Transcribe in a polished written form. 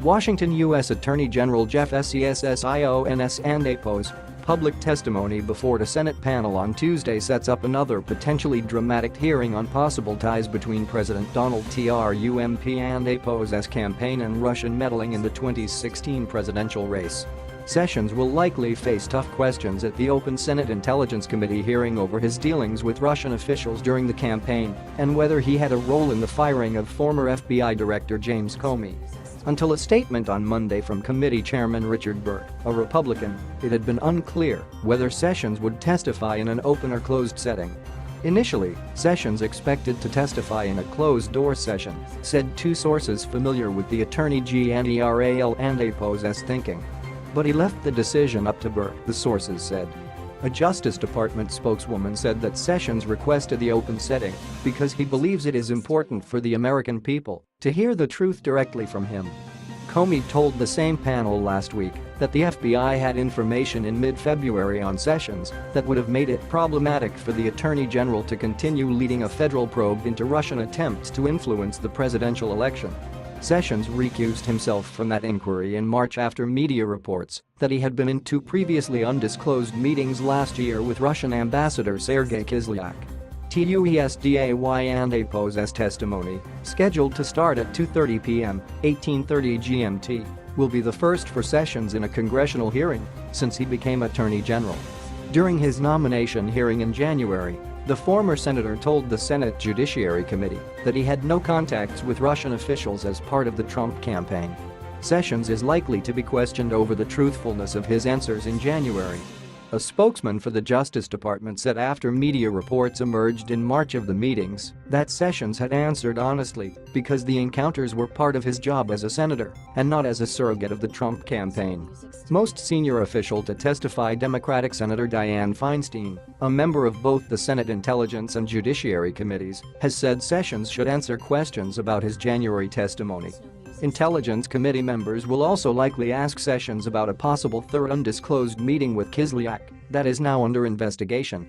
Washington U.S. Attorney General Jeff Sessions and APO's public testimony before the Senate panel on Tuesday sets up another potentially dramatic hearing on possible ties between President Donald Trump and APO's campaign and Russian meddling in the 2016 presidential race. Sessions will likely face tough questions at the open Senate Intelligence Committee hearing over his dealings with Russian officials during the campaign and whether he had a role in the firing of former FBI Director James Comey. Until a statement on Monday from committee chairman Richard Burke, a Republican, it had been unclear whether Sessions would testify in an open or closed setting. Initially, Sessions expected to testify in a closed-door session, said two sources familiar with the Attorney General and APO's thinking. But he left the decision up to Burke, the sources said. A Justice Department spokeswoman said that Sessions requested the open setting because he believes it is important for the American people to hear the truth directly from him. Comey told the same panel last week that the FBI had information in mid-February on Sessions that would have made it problematic for the Attorney General to continue leading a federal probe into Russian attempts to influence the presidential election. Sessions recused himself from that inquiry in March after media reports that he had been in two previously undisclosed meetings last year with Russian Ambassador Sergei Kislyak. TUSDAY and APO's testimony, scheduled to start at 2:30 p.m. 18:30 GMT, will be the first for Sessions in a congressional hearing since he became Attorney General. During his nomination hearing in January, the former senator told the Senate Judiciary Committee that he had no contacts with Russian officials as part of the Trump campaign. Sessions is likely to be questioned over the truthfulness of his answers in January. A spokesman for the Justice Department said after media reports emerged in March of the meetings that Sessions had answered honestly because the encounters were part of his job as a senator and not as a surrogate of the Trump campaign. Most senior official to testify, Democratic Senator Dianne Feinstein, a member of both the Senate Intelligence and Judiciary Committees, has said Sessions should answer questions about his January testimony. Intelligence Committee members will also likely ask Sessions about a possible third undisclosed meeting with Kislyak that is now under investigation.